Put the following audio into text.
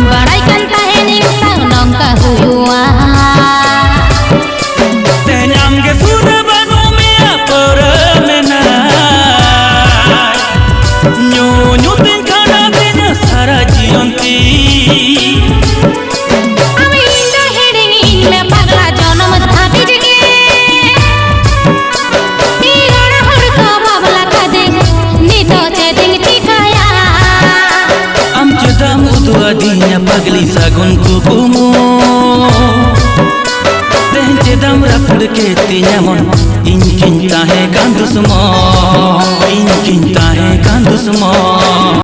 बड़ाई कंता है नी साउंड का हुआ तेनाम के सुर बनो में अपर में ना न्यू न्यू दिन खाना दिन सारा जीवन ती अभी इंदो हेडिंग में पगला जन्म धाबी जगे तीगड़ा हुड़का बाबला का दे नीतो चेतिंग चिकाया am judam udu adinya pagli sagun kukumu teh jedam rapud ke tinyamon in kinta hai gandusmo